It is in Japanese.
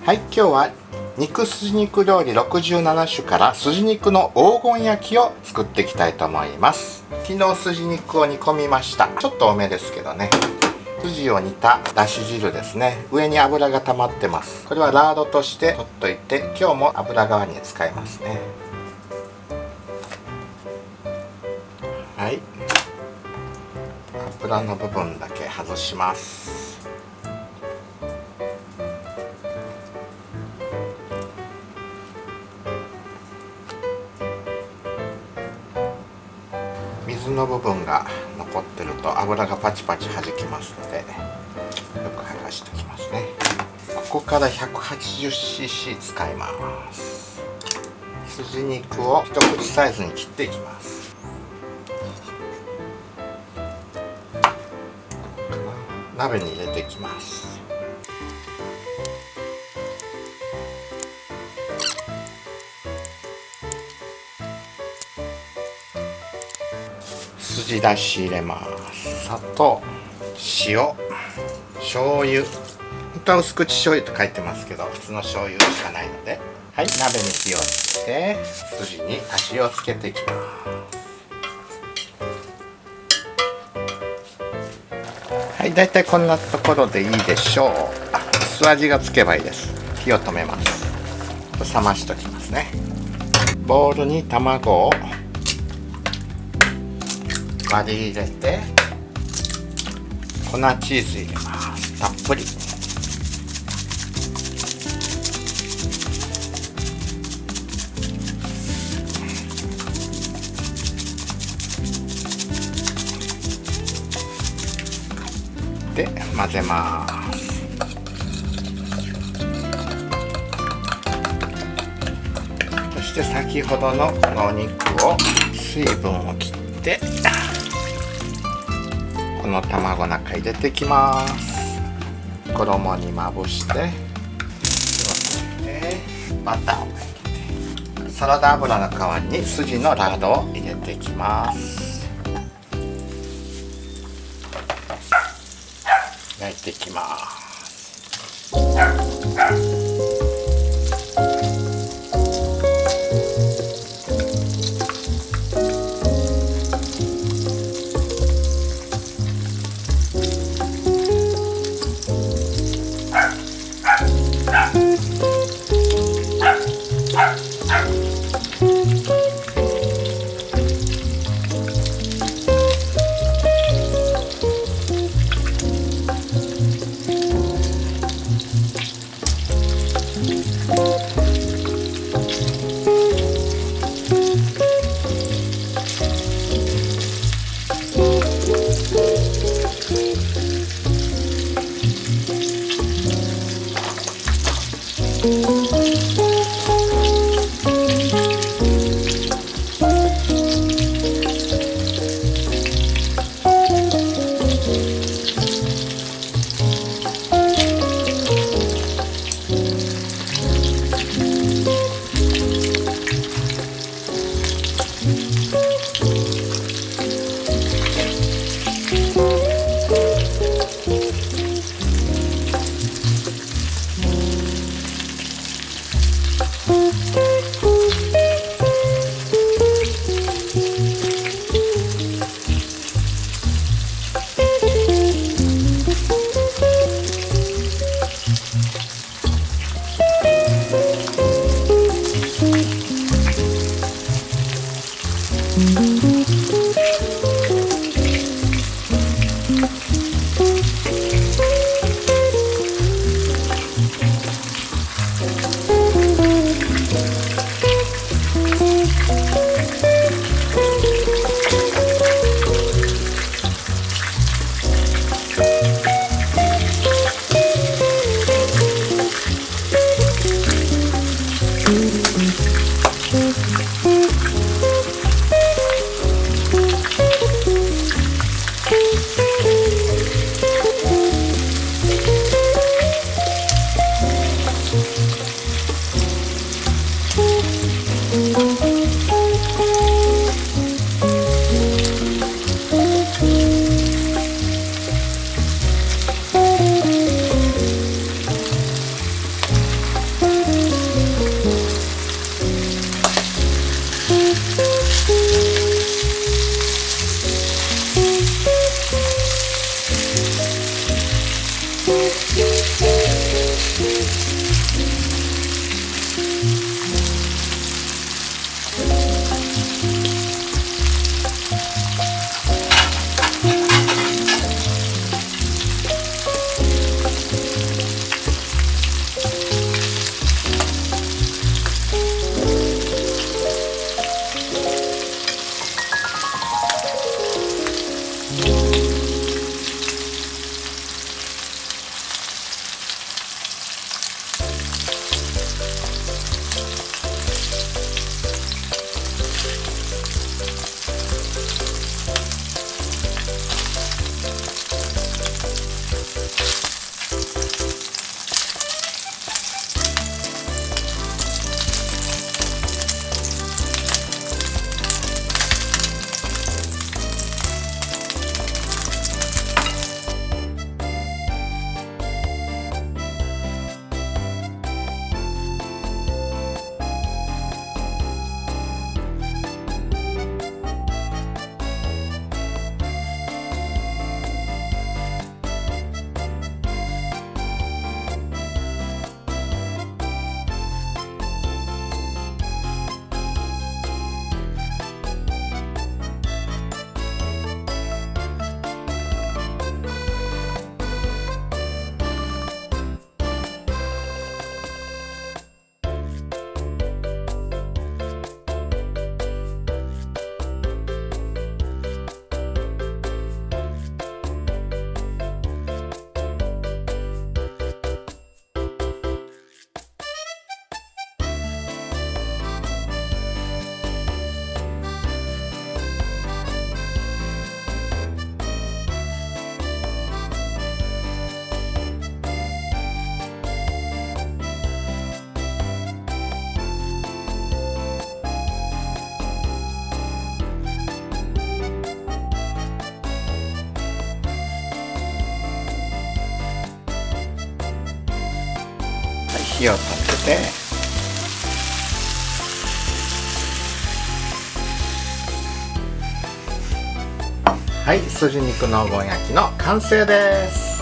はい、今日は肉筋肉料理67種から筋肉の黄金焼きを作っていきたいと思います。昨日筋肉を煮込みました。ちょっと多めですけどね。筋を煮ただし汁ですね。上に油が溜まってます。これはラードとして取っといて、今日も油代わりに使いますね。はい、油の部分だけ外します。水の部分が残ってると油がパチパチ弾きますので、よく剥がしておきますね。ここから 180cc 使います。筋肉を一口サイズに切っていきます。鍋に入れていきます。筋だし入れます。砂糖、塩、醤油。本当は薄口醤油と書いてますけど、普通の醤油しかないので、はい、鍋に火をつけて筋に味をつけていきます。はい、だいたいこんなところでいいでしょう。薄味がつけばいいです。火を止めます。冷ましておきますね。ボウルに卵を割り入れて、粉チーズ入れます。たっぷり。で混ぜます。そして先ほどのこのお肉を水分を切ってこの卵の中入れていきます。衣にまぶしてバターをかけて、サラダ油の代わりに筋のラードを入れていきます。焼いていきます。火を止めて、はい、筋肉の黄金焼きの完成です。